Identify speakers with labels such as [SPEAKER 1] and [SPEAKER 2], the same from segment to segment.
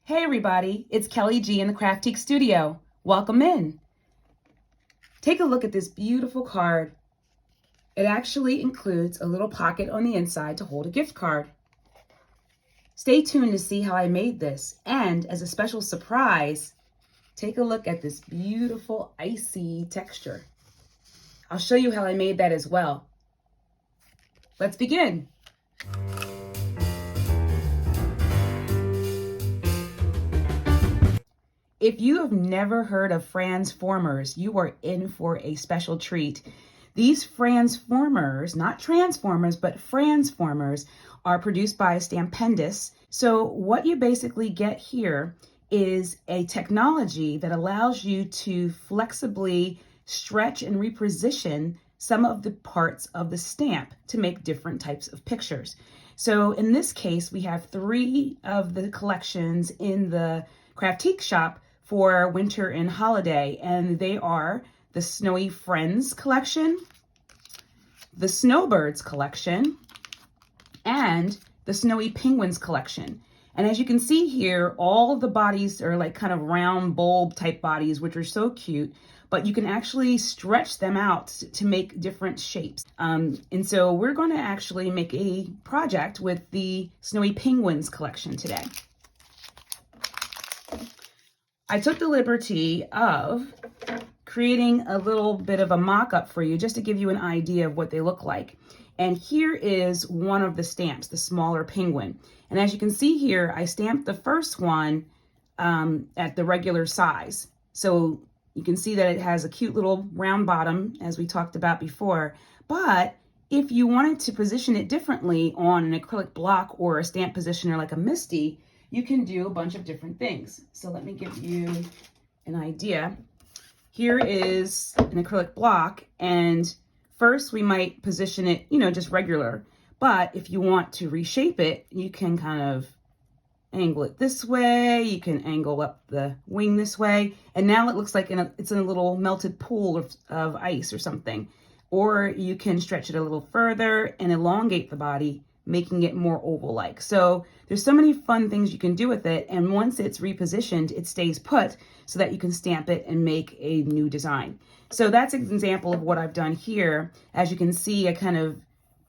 [SPEAKER 1] Hey everybody, it's Kelly G in the Craftique Studio. Welcome in. Take a look at this beautiful card. It actually includes a little pocket on the inside to hold a gift card. Stay tuned to see how I made this. And as a special surprise, take a look at this beautiful icy texture. I'll show you how I made that as well. Let's begin. If you have never heard of FransFormers, you are in for a special treat. These FransFormers, not Transformers, but FransFormers, are produced by Stampendous. So what you basically get here is a technology that allows you to flexibly stretch and reposition some of the parts of the stamp to make different types of pictures. So in this case, we have 3 of the collections in the Craftique shop for winter and holiday, and they are the Snowy Friends collection, the Snowbirds collection, and the Snowy Penguins collection. And as you can see here, all of the bodies are like kind of round bulb type bodies, which are so cute, but you can actually stretch them out to make different shapes. And so we're going to actually make a project with the Snowy Penguins collection today. I took the liberty of creating a little bit of a mock-up for you just to give you an idea of what they look like. And here is one of the stamps, the smaller penguin. And as you can see here, I stamped the first one at the regular size. So you can see that it has a cute little round bottom, as we talked about before. But if you wanted to position it differently on an acrylic block or a stamp positioner like a Misty, you can do a bunch of different things. So let me give you an idea. Here is an acrylic block, and first we might position it, just regular. But if you want to reshape it, you can kind of angle it this way. You can angle up the wing this way. And now it looks like it's in a little melted pool of ice or something. Or you can stretch it a little further and elongate the body, making it more oval-like. So there's so many fun things you can do with it, and once it's repositioned, it stays put so that you can stamp it and make a new design. So that's an example of what I've done here. As you can see, I kind of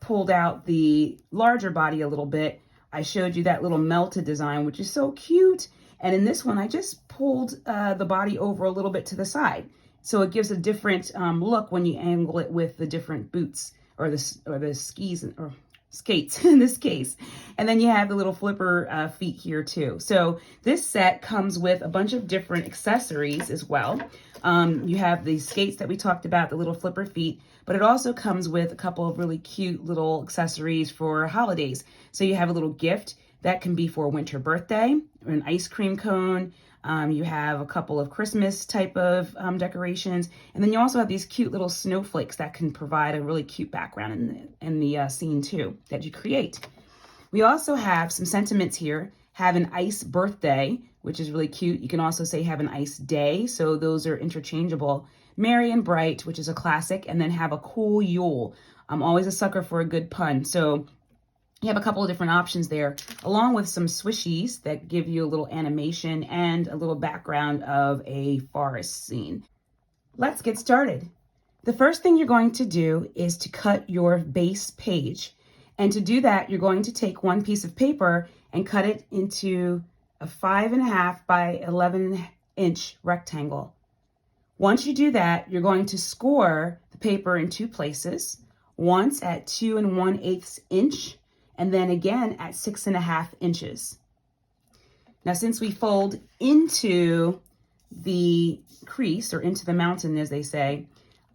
[SPEAKER 1] pulled out the larger body a little bit. I showed you that little melted design, which is so cute. And in this one, I just pulled the body over a little bit to the side. So it gives a different look when you angle it with the different boots or the skis or skates in this case. And then you have the little flipper feet here too. So this set comes with a bunch of different accessories as well. You have the skates that we talked about, the little flipper feet, but it also comes with a couple of really cute little accessories for holidays. So you have a little gift that can be for a winter birthday or an ice cream cone. You have a couple of Christmas type of decorations. And then you also have these cute little snowflakes that can provide a really cute background in the scene too, that you create. We also have some sentiments here. Have an ice birthday, which is really cute. You can also say have an ice day. So those are interchangeable. Merry and bright, which is a classic. And then have a cool Yule. I'm always a sucker for a good pun. So you have a couple of different options there, along with some swishies that give you a little animation and a little background of a forest scene. Let's get started. The first thing you're going to do is to cut your base page. And to do that, you're going to take one piece of paper and cut it into a 5.5 by 11-inch rectangle. Once you do that, you're going to score the paper in 2 places, once at 2 1/8 inch, and then again at 6.5 inches. Now, since we fold into the crease or into the mountain, as they say,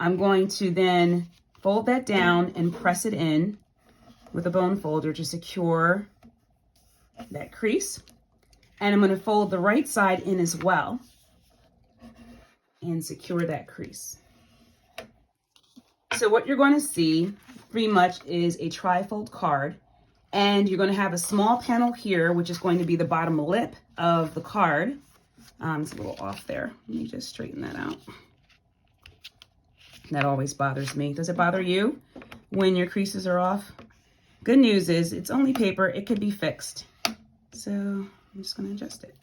[SPEAKER 1] I'm going to then fold that down and press it in with a bone folder to secure that crease. And I'm going to fold the right side in as well and secure that crease. So what you're going to see pretty much is a trifold card. And you're going to have a small panel here, which is going to be the bottom lip of the card. It's a little off there. Let me just straighten that out. That always bothers me. Does it bother you when your creases are off? Good news is it's only paper. It could be fixed. So I'm just going to adjust it.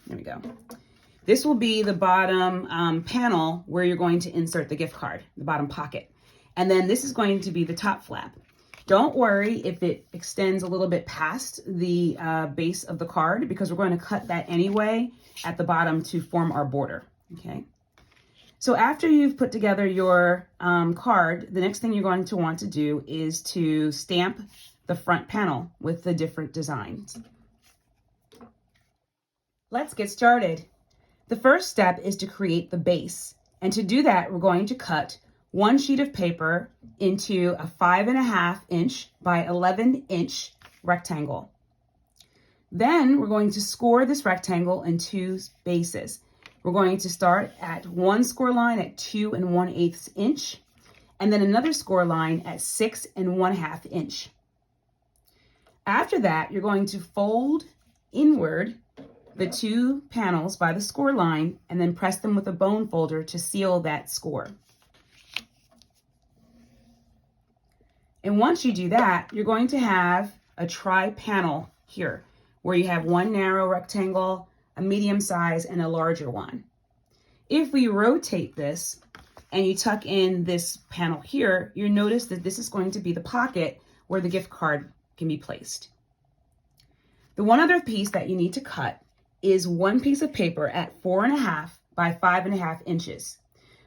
[SPEAKER 1] There we go. This will be the bottom panel where you're going to insert the gift card, the bottom pocket. And then this is going to be the top flap. Don't worry if it extends a little bit past the base of the card, because we're going to cut that anyway at the bottom to form our border, okay? So after you've put together your card, the next thing you're going to want to do is to stamp the front panel with the different designs. Let's get started. The first step is to create the base. And to do that, we're going to cut one sheet of paper into a 5.5 inch by 11 inch rectangle. Then we're going to score this rectangle in 2 bases. We're going to start at one score line at 2 1/8 inch, and then another score line at 6 1/2 inch. After that, you're going to fold inward the 2 panels by the score line and then press them with a bone folder to seal that score. And once you do that, you're going to have a tri-panel here, where you have one narrow rectangle, a medium size, and a larger one. If we rotate this and you tuck in this panel here, you notice that this is going to be the pocket where the gift card can be placed. The one other piece that you need to cut is one piece of paper at 4.5 by 5.5 inches.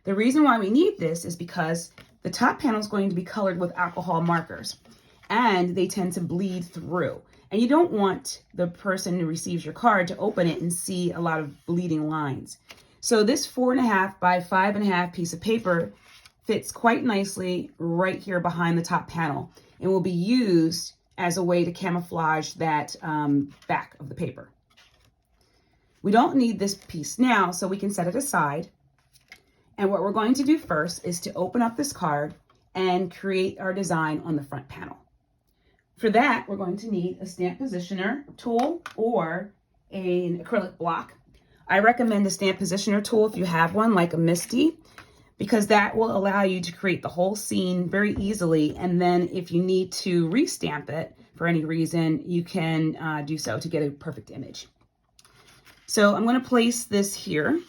[SPEAKER 1] The reason why we need this is because the top panel is going to be colored with alcohol markers, and they tend to bleed through. And you don't want the person who receives your card to open it and see a lot of bleeding lines. So this 4.5 by 5.5 piece of paper fits quite nicely right here behind the top panel and will be used as a way to camouflage that back of the paper. We don't need this piece now, so we can set it aside. And what we're going to do first is to open up this card and create our design on the front panel. For that, we're going to need a stamp positioner tool or an acrylic block. I recommend a stamp positioner tool if you have one, like a Misty, because that will allow you to create the whole scene very easily. And then if you need to restamp it for any reason, you can do so to get a perfect image. So I'm going to place this here.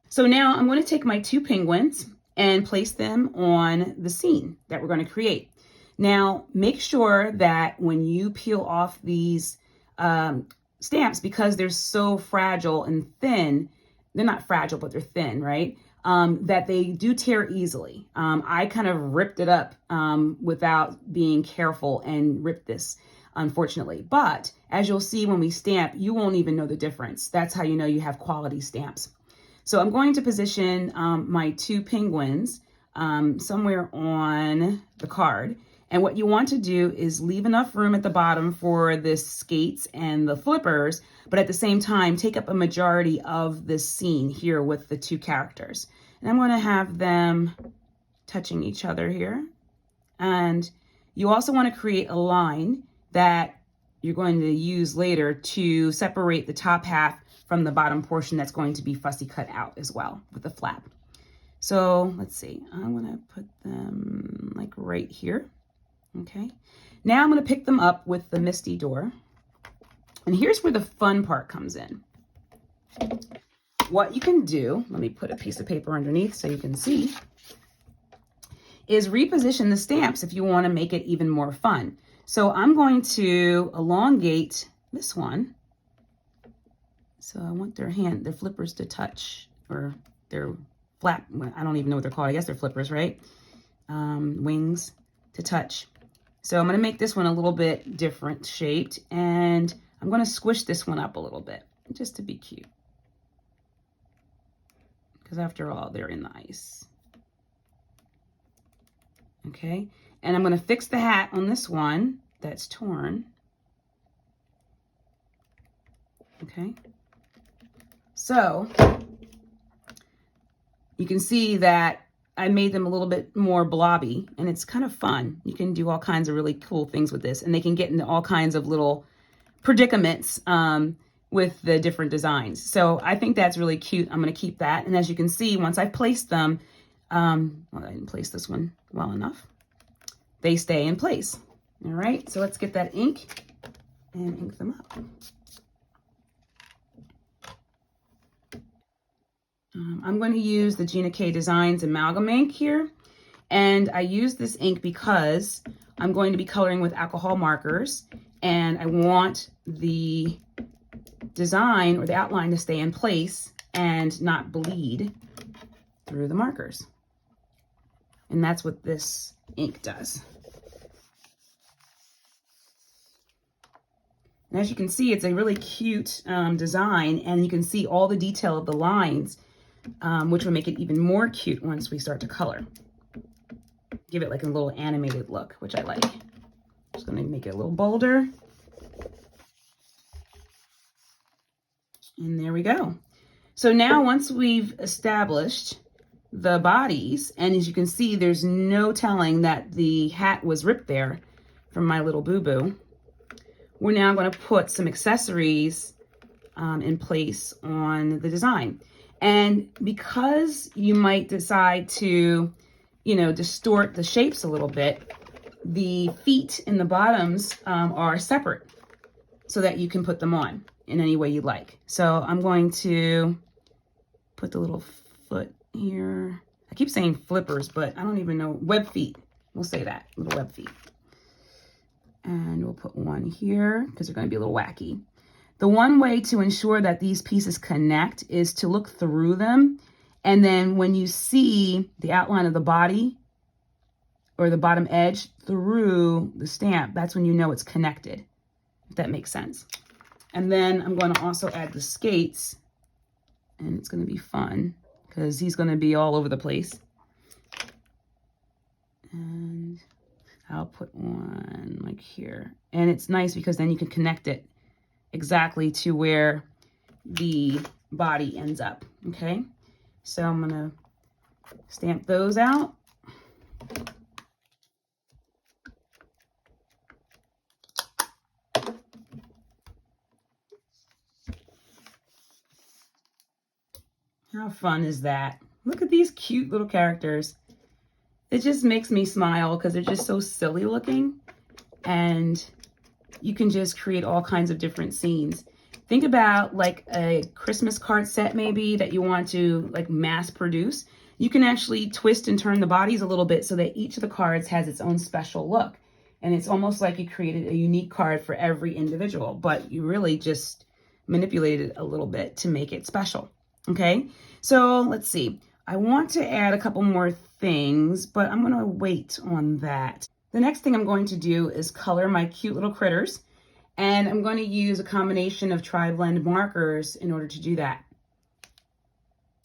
[SPEAKER 1] So now I'm going to take my 2 penguins and place them on the scene that we're going to create. Now, make sure that when you peel off these stamps, because they're so fragile and thin, they're not fragile, but they're thin, right? That they do tear easily. I kind of ripped it up without being careful and ripped this, unfortunately. But as you'll see when we stamp, you won't even know the difference. That's how you know you have quality stamps. So I'm going to position my 2 penguins somewhere on the card. And what you want to do is leave enough room at the bottom for the skates and the flippers, but at the same time, take up a majority of this scene here with the 2 characters. And I'm going to have them touching each other here. And you also want to create a line that you're going to use later to separate the top half from the bottom portion that's going to be fussy cut out as well with the flap. So let's see, I'm going to put them like right here. Okay, now I'm going to pick them up with the Misty door. And here's where the fun part comes in. What you can do, let me put a piece of paper underneath so you can see, is reposition the stamps if you want to make it even more fun. So I'm going to elongate this one. So I want their flippers to touch, or their flap, I don't even know what they're called. I guess they're flippers, right? Wings to touch. So I'm going to make this one a little bit different shaped, and I'm going to squish this one up a little bit just to be cute. Because after all, they're in the ice. Okay, and I'm going to fix the hat on this one that's torn. Okay, so you can see that I made them a little bit more blobby, and it's kind of fun. You can do all kinds of really cool things with this, and they can get into all kinds of little predicaments with the different designs. So I think that's really cute. I'm going to keep that. And as you can see, once I've placed them, well, I didn't place this one well enough. They stay in place. All right, so let's get that ink and ink them up. I'm going to use the Gina K Designs Amalgam ink here. And I use this ink because I'm going to be coloring with alcohol markers, and I want the design or the outline to stay in place and not bleed through the markers. And that's what this ink does. And as you can see, it's a really cute design, and you can see all the detail of the lines, which will make it even more cute once we start to color. Give it like a little animated look, which I like. Just gonna make it a little bolder. And there we go. So now once we've established the bodies, and as you can see, there's no telling that the hat was ripped there from my little boo-boo, we're now gonna put some accessories in place on the design. And because you might decide to, you know, distort the shapes a little bit, the feet and the bottoms are separate so that you can put them on in any way you like. So I'm going to put the little foot here. I keep saying flippers, but I don't even know. Web feet. We'll say that, little web feet. And we'll put one here because they're going to be a little wacky. The one way to ensure that these pieces connect is to look through them. And then when you see the outline of the body or the bottom edge through the stamp, that's when you know it's connected, if that makes sense. And then I'm going to also add the skates, and it's going to be fun because he's going to be all over the place. And I'll put one like here. And it's nice because then you can connect it exactly to where the body ends up, okay? So I'm gonna stamp those out. How fun is that? Look at these cute little characters. It just makes me smile because they're just so silly looking, and you can just create all kinds of different scenes. Think about like a Christmas card set maybe that you want to like mass produce. You can actually twist and turn the bodies a little bit so that each of the cards has its own special look. And it's almost like you created a unique card for every individual, but you really just manipulated it a little bit to make it special. Okay, so let's see. I want to add a couple more things, but I'm gonna wait on that. The next thing I'm going to do is color my cute little critters. And I'm going to use a combination of tri-blend markers in order to do that.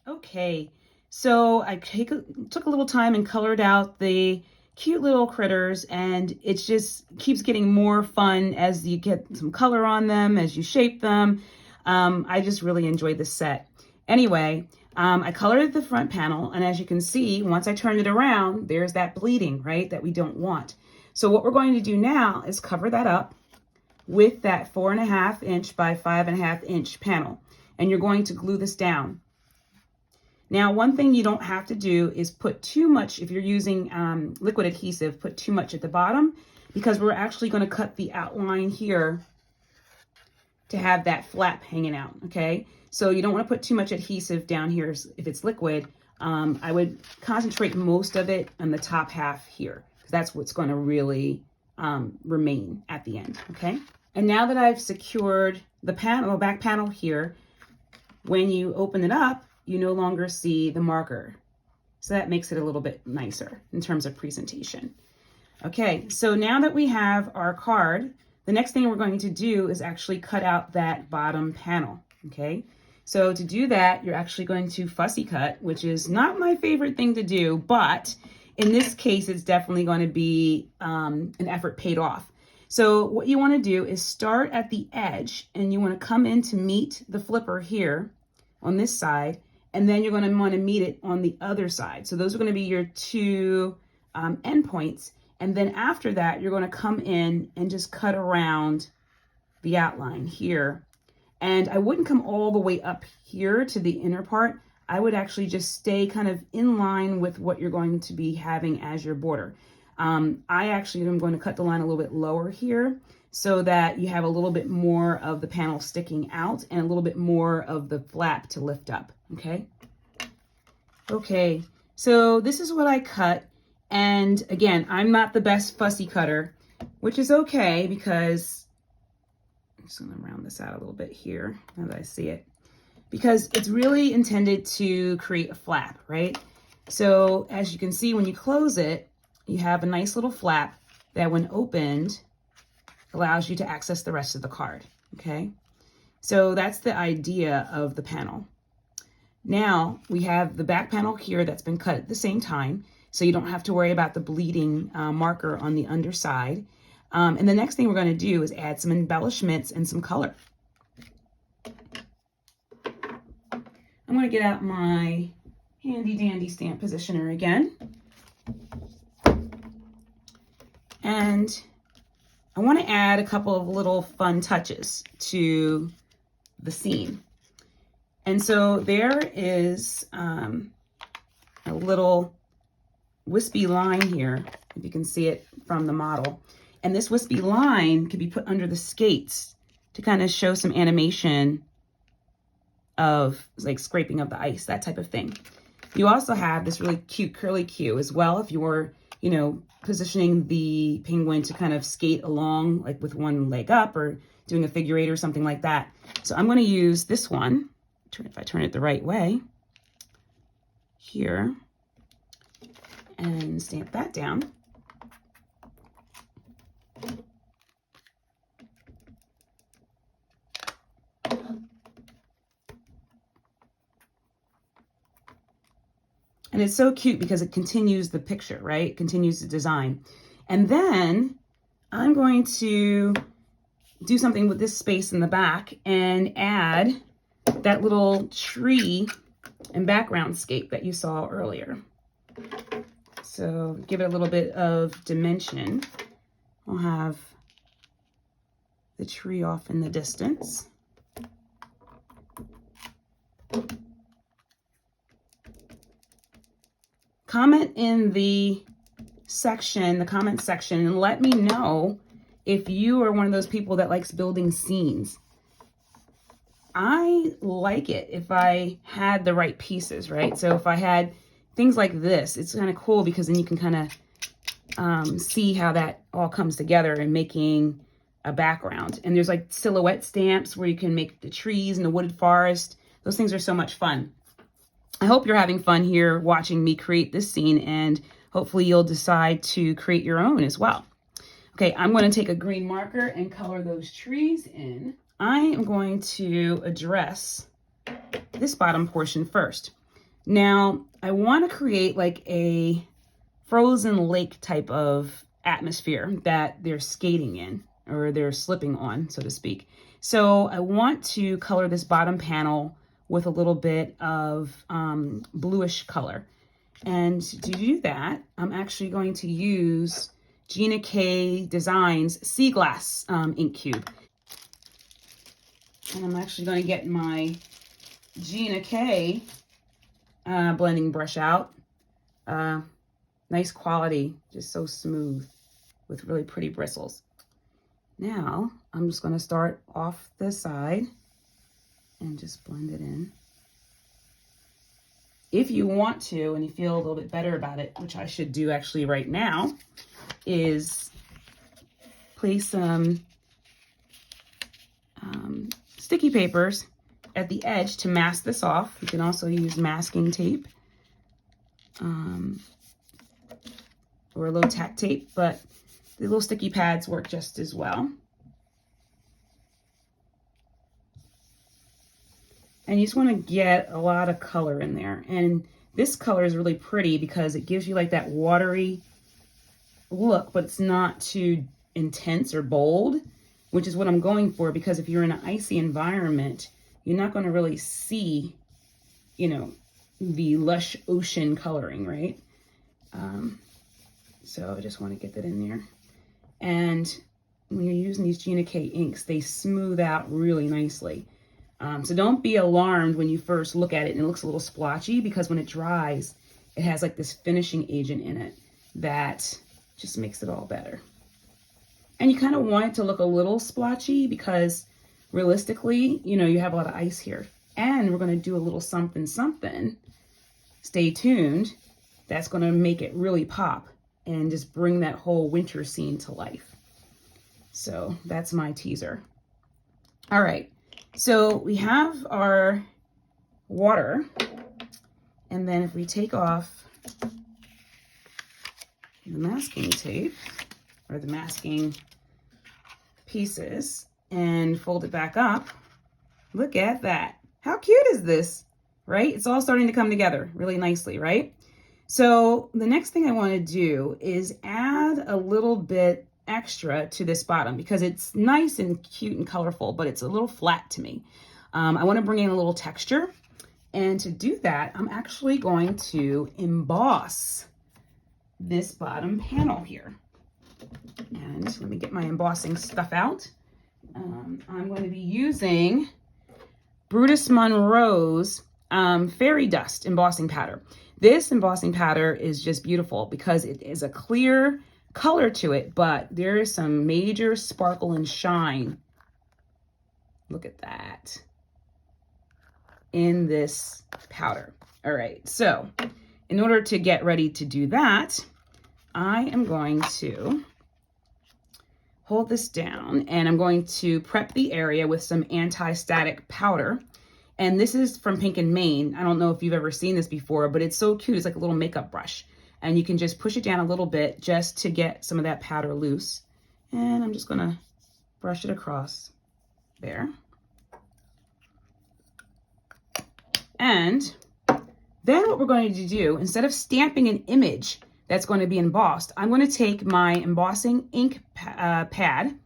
[SPEAKER 1] Okay, so I took a little time and colored out the cute little critters, and it just keeps getting more fun as you get some color on them, as you shape them. I just really enjoyed this set. Anyway, I colored the front panel, and as you can see, once I turned it around, there's that bleeding, right, that we don't want. So what we're going to do now is cover that up with that 4.5 inch by 5.5 inch panel. And you're going to glue this down. Now, one thing you don't have to do is put too much, if you're using liquid adhesive, put too much at the bottom, because we're actually going to cut the outline here to have that flap hanging out, okay? So you don't want to put too much adhesive down here if it's liquid. I would concentrate most of it on the top half here, because that's what's going to really remain at the end, okay? And now that I've secured the panel, back panel here, when you open it up, you no longer see the marker. So that makes it a little bit nicer in terms of presentation. Okay, so now that we have our card, the next thing we're going to do is actually cut out that bottom panel, okay? So to do that, you're actually going to fussy cut, which is not my favorite thing to do, but in this case, it's definitely going to be an effort paid off. So what you want to do is start at the edge, and you want to come in to meet the flipper here on this side, and then you're going to want to meet it on the other side. So those are going to be your two end points. And then after that, you're going to come in and just cut around the outline here. And I wouldn't come all the way up here to the inner part. I would actually just stay kind of in line with what you're going to be having as your border. I actually am going to cut the line a little bit lower here so that you have a little bit more of the panel sticking out and a little bit more of the flap to lift up, okay? Okay, so this is what I cut. And again, I'm not the best fussy cutter, which is okay because I'm just gonna round this out a little bit here now that I see it, because it's really intended to create a flap, right? So as you can see, when you close it, you have a nice little flap that when opened, allows you to access the rest of the card, okay? So that's the idea of the panel. Now we have the back panel here that's been cut at the same time, so you don't have to worry about the bleeding marker on the underside. And the next thing we're going to do is add some embellishments and some color. I'm going to get out my handy dandy stamp positioner again. And I want to add a couple of little fun touches to the scene. And so there is a little wispy line here, if you can see it from the model. And this wispy line could be put under the skates to kind of show some animation of like scraping of the ice, that type of thing. You also have this really cute curly cue as well if you were, you know, positioning the penguin to kind of skate along like with one leg up or doing a figure eight or something like that. So I'm going to use this one, if I turn it the right way, here, and stamp that down. And it's so cute because it continues the picture, right? It continues the design. And then I'm going to do something with this space in the back and add that little tree and background scape that you saw earlier. So give it a little bit of dimension. I'll have the tree off in the distance. Comment in the section, the comment section, and let me know if you are one of those people that likes building scenes. I like it if I had the right pieces, right? So if I had things like this, it's kind of cool because then you can kind of see how that all comes together in making a background. And there's like silhouette stamps where you can make the trees and the wooded forest. Those things are so much fun. I hope you're having fun here watching me create this scene, and hopefully you'll decide to create your own as well. Okay, I'm going to take a green marker and color those trees in. I am going to address this bottom portion first. Now, I want to create like a frozen lake type of atmosphere that they're skating in, or they're slipping on, so to speak. So I want to color this bottom panel with a little bit of bluish color. And to do that, I'm actually going to use Gina K Designs Sea Glass ink cube. And I'm actually going to get my Gina K blending brush out. Nice quality, just so smooth with really pretty bristles. Now, I'm just going to start off the side and just blend it in. If you want to, and you feel a little bit better about it, which I should do actually right now, is place some sticky papers at the edge to mask this off. You can also use masking tape or low tack tape, but the little sticky pads work just as well. And you just want to get a lot of color in there. And this color is really pretty because it gives you like that watery look, but it's not too intense or bold, which is what I'm going for, because if you're in an icy environment, you're not going to really see, you know, the lush ocean coloring, right? So I just want to get that in there. And when you're using these Gina K inks, they smooth out really nicely. So don't be alarmed when you first look at it and it looks a little splotchy, because when it dries, it has like this finishing agent in it that just makes it all better. And you kind of want it to look a little splotchy because realistically, you know, you have a lot of ice here. And we're going to do a little something, something. Stay tuned. That's going to make it really pop and just bring that whole winter scene to life. So that's my teaser. All right. So we have our water. And then if we take off the masking tape or the masking pieces and fold it back up, look at that. How cute is this, right? It's all starting to come together really nicely, right? So the next thing I want to do is add a little bit extra to this bottom because it's nice and cute and colorful, but it's a little flat to me. I want to bring in a little texture. And to do that, I'm actually going to emboss this bottom panel here. And let me get my embossing stuff out. I'm going to be using Brutus Monroe's Fairy Dust embossing powder. This embossing powder is just beautiful because it is a clear color to it, but there is some major sparkle and shine. Look at that in this powder. All right, so in order to get ready to do that, I am going to hold this down and I'm going to prep the area with some anti-static powder. And this is from Pink and Main. I don't know if you've ever seen this before, but it's so cute. It's like a little makeup brush. And you can just push it down a little bit just to get some of that powder loose. And I'm just gonna brush it across there. And then what we're going to do, instead of stamping an image that's going to be embossed, I'm going to take my embossing ink pad.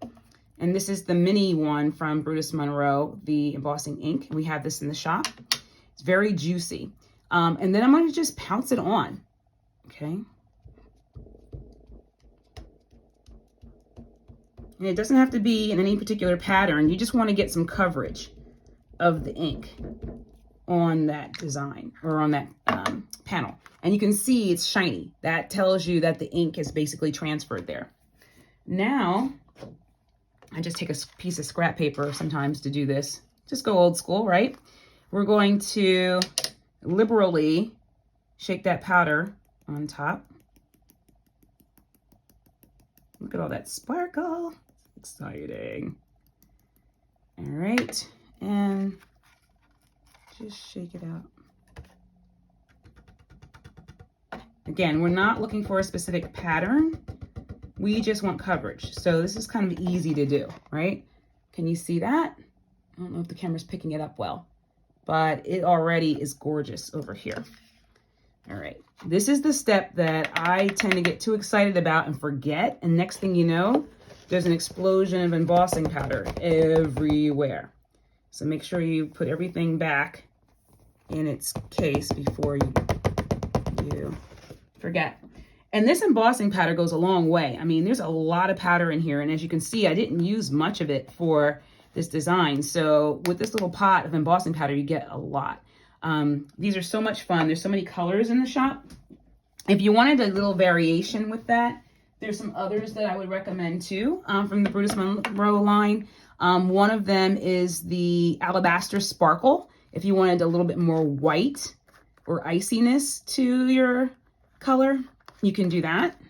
[SPEAKER 1] And this is the mini one from Brutus Monroe, the embossing ink. We have this in the shop. It's very juicy. And then I'm going to just pounce it on, okay? And it doesn't have to be in any particular pattern. You just want to get some coverage of the ink on that design or on that panel. And you can see it's shiny. That tells you that the ink is basically transferred there. Now, I just take a piece of scrap paper sometimes to do this. Just go old school, right? We're going to liberally shake that powder on top. Look at all that sparkle. Exciting. All right, and just shake it out. Again, we're not looking for a specific pattern. We just want coverage. So this is kind of easy to do, right? Can you see that? I don't know if the camera's picking it up well, but it already is gorgeous over here. All right, this is the step that I tend to get too excited about and forget. And next thing you know, there's an explosion of embossing powder everywhere. So make sure you put everything back in its case before you forget. And this embossing powder goes a long way. I mean, there's a lot of powder in here. And as you can see, I didn't use much of it for this design. So with this little pot of embossing powder, you get a lot. These are so much fun. There's so many colors in the shop. If you wanted a little variation with that, there's some others that I would recommend too, from the Brutus Monroe line. One of them is the Alabaster Sparkle. If you wanted a little bit more white or iciness to your color, you can do that.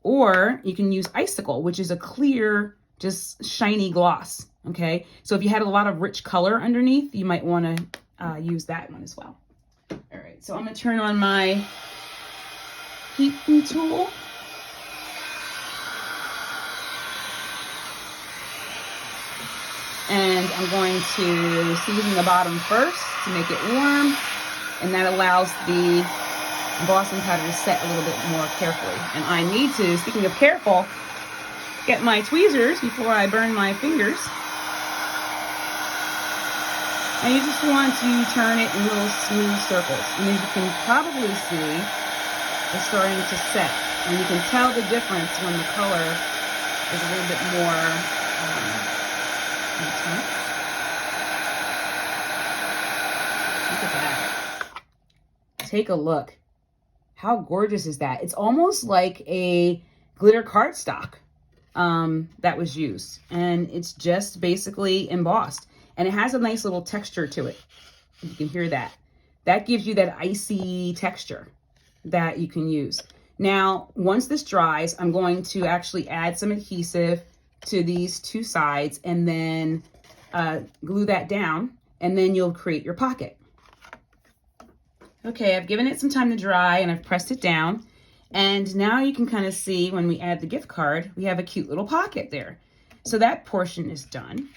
[SPEAKER 1] Or you can use Icicle, which is a clear, just shiny gloss, okay? So if you had a lot of rich color underneath, you might wanna use that one as well. All right, so I'm gonna turn on my heating tool. And I'm going to season the bottom first to make it warm, and that allows the embossing powder to set a little bit more carefully. And I need to, speaking of careful, get my tweezers before I burn my fingers. And you just want to turn it in little smooth circles. And as you can probably see, it's starting to set. And you can tell the difference when the color is a little bit more intense. Look at that. Take a look. How gorgeous is that? It's almost like a glitter cardstock. that was used. And it's just basically embossed. And it has a nice little texture to it. You can hear that. That gives you that icy texture that you can use. Now, once this dries, I'm going to actually add some adhesive to these two sides and then glue that down, and then you'll create your pocket. Okay, I've given it some time to dry and I've pressed it down. And now you can kind of see when we add the gift card, we have a cute little pocket there. So that portion is done.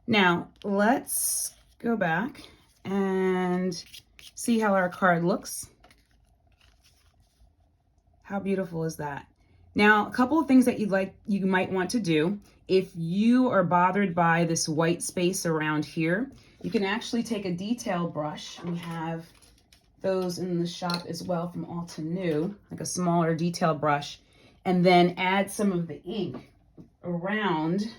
[SPEAKER 1] Now, let's go back and see how our card looks. How beautiful is that? Now, a couple of things that you might want to do. If you are bothered by this white space around here, you can actually take a detail brush. We have those in the shop as well from Alta New, like a smaller detail brush, and then add some of the ink around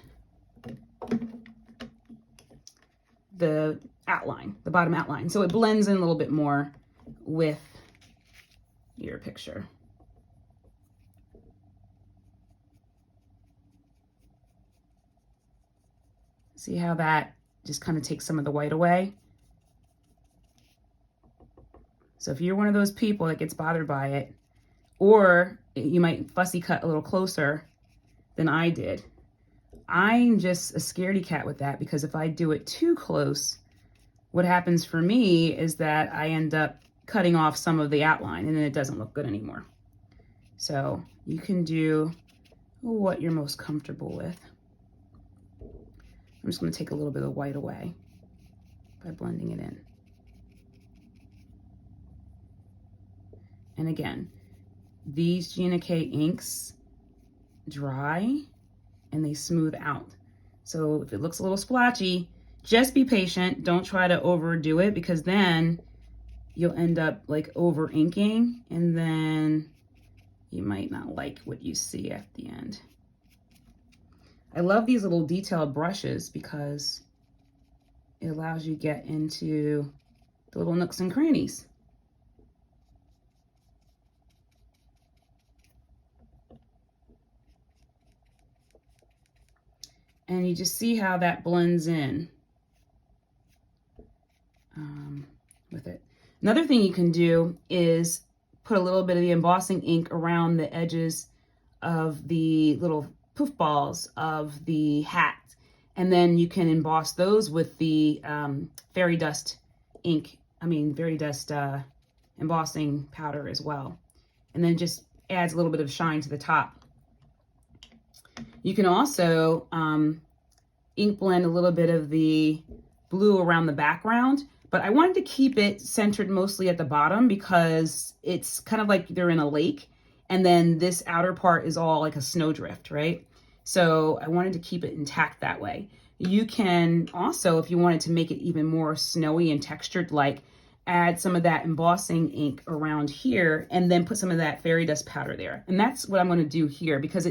[SPEAKER 1] the outline, the bottom outline, so it blends in a little bit more with your picture. See how that just kind of takes some of the white away? So if you're one of those people that gets bothered by it, or you might fussy cut a little closer than I did. I'm just a scaredy cat with that, because if I do it too close, what happens for me is that I end up cutting off some of the outline and then it doesn't look good anymore. So you can do what you're most comfortable with. I'm just going to take a little bit of white away by blending it in. And again, these Gina K inks dry and they smooth out. So if it looks a little splotchy, just be patient. Don't try to overdo it, because then you'll end up like over inking and then you might not like what you see at the end. I love these little detailed brushes because it allows you to get into the little nooks and crannies. And you just see how that blends in with it. Another thing you can do is put a little bit of the embossing ink around the edges of the little poof balls of the hat. And then you can emboss those with the fairy dust embossing powder as well. And then just adds a little bit of shine to the top. You can also ink blend a little bit of the blue around the background, but I wanted to keep it centered mostly at the bottom because it's kind of like they're in a lake, and then this outer part is all like a snowdrift, right? So I wanted to keep it intact that way. You can also, if you wanted to make it even more snowy and textured, like add some of that embossing ink around here and then put some of that fairy dust powder there. And that's what I'm going to do here, because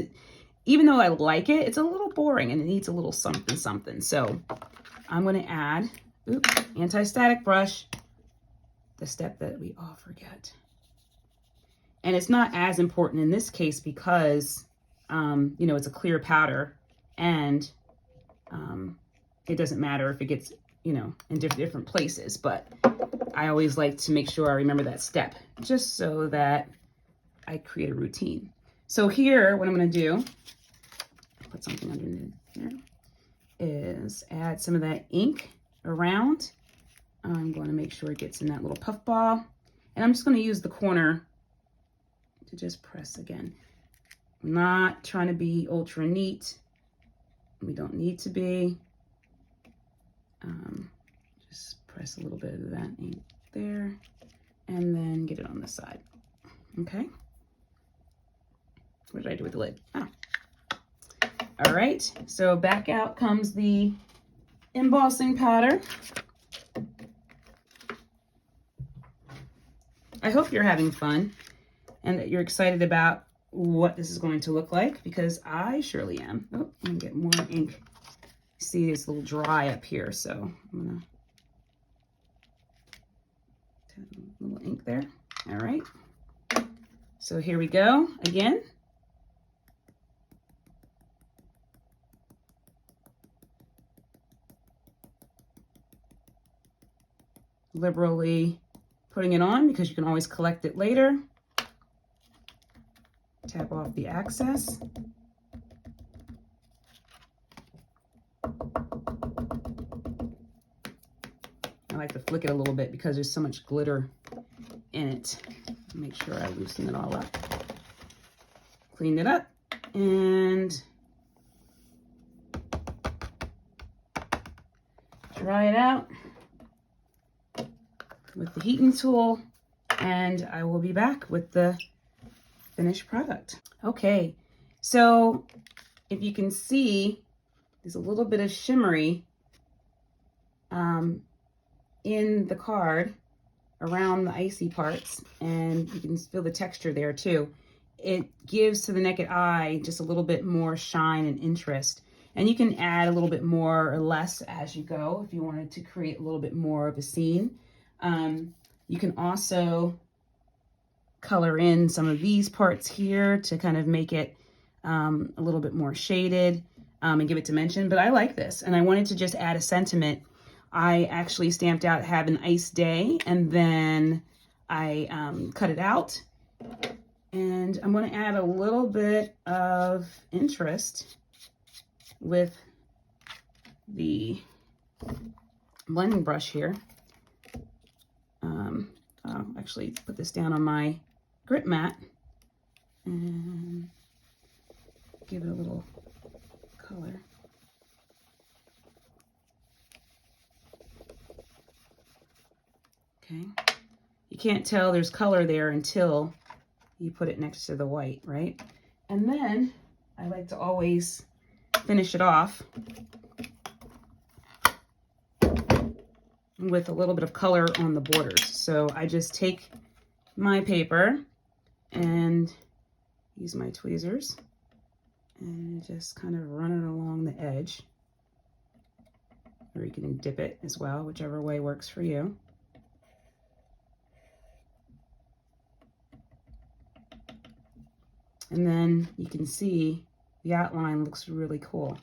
[SPEAKER 1] even though I like it, it's a little boring and it needs a little something something. So I'm going to add, anti-static brush, the step that we all forget. And it's not as important in this case because, it's a clear powder, and it doesn't matter if it gets, in different places. But I always like to make sure I remember that step just so that I create a routine. So here, what I'm going to do, put something underneath there, is add some of that ink around. I'm going to make sure it gets in that little puff ball. And I'm just going to use the corner to just press again. I'm not trying to be ultra neat. We don't need to be. Just press a little bit of that ink there and then get it on the side. Okay. What did I do with the lid? Oh. All right, so back out comes the embossing powder. I hope you're having fun and that you're excited about what this is going to look like, because I surely am. Oh, I'm gonna get more ink. See, it's a little dry up here, so I'm gonna add a little ink there. All right, so here we go again. liberally putting it on because you can always collect it later. Tap off the excess. I like to flick it a little bit because there's so much glitter in it. Make sure I loosen it all up. Clean it up and dry it out with the heating tool, and I will be back with the finished product. Okay, so if you can see, there's a little bit of shimmery in the card around the icy parts, and you can feel the texture there too. It gives to the naked eye just a little bit more shine and interest. And you can add a little bit more or less as you go if you wanted to create a little bit more of a scene. You can also color in some of these parts here to kind of make it a little bit more shaded and give it dimension. But I like this, and I wanted to just add a sentiment. I actually stamped out "Have an Ice Day," and then I cut it out. And I'm going to add a little bit of interest with the blending brush here. I'll actually put this down on my grip mat and give it a little color. Okay, you can't tell there's color there until you put it next to the white, right? And then I like to always finish it off with a little bit of color on the borders. So I just take my paper and use my tweezers and just kind of run it along the edge. Or you can dip it as well, whichever way works for you. And then you can see the outline looks really cool.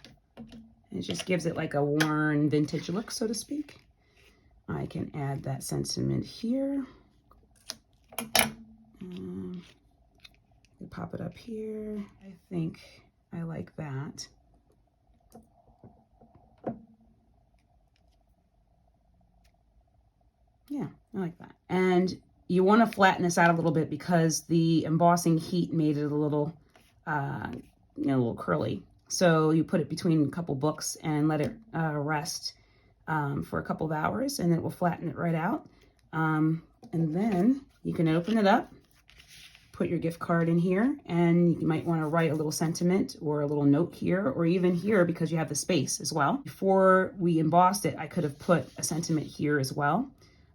[SPEAKER 1] It just gives it like a worn vintage look, so to speak. I can add that sentiment here. Pop it up here. I think I like that. Yeah, I like that. And you want to flatten this out a little bit because the embossing heat made it a little, a little curly. So you put it between a couple books and let it rest for a couple of hours, and then it will flatten it right out. And then you can open it up, put your gift card in here, and you might want to write a little sentiment or a little note here, or even here because you have the space as well. Before we embossed it, I could have put a sentiment here as well.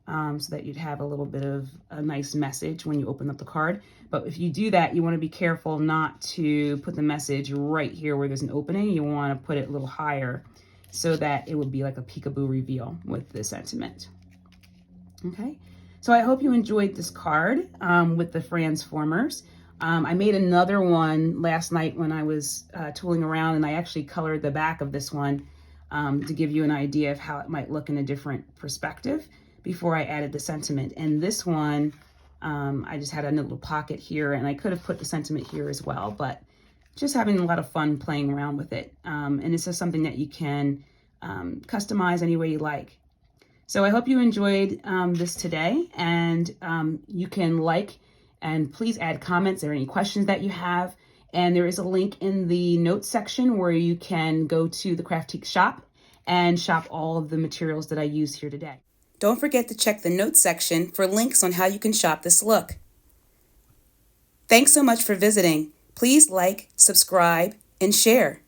[SPEAKER 1] So that you'd have a little bit of a nice message when you open up the card. But if you do that, you want to be careful not to put the message right here where there's an opening. You want to put it a little higher so that it would be like a peekaboo reveal with the sentiment. Okay, so I hope you enjoyed this card with the FransFormers. I made another one last night when I was tooling around, and I actually colored the back of this one to give you an idea of how it might look in a different perspective before I added the sentiment. And this one, I just had a little pocket here, and I could have put the sentiment here as well, but just having a lot of fun playing around with it. And this is something that you can customize any way you like. So I hope you enjoyed this today, and you can like and please add comments or any questions that you have. And there is a link in the notes section where you can go to the Craftique shop and shop all of the materials that I use here today. Don't forget to check the notes section for links on how you can shop this look. Thanks so much for visiting. Please like, subscribe, and share.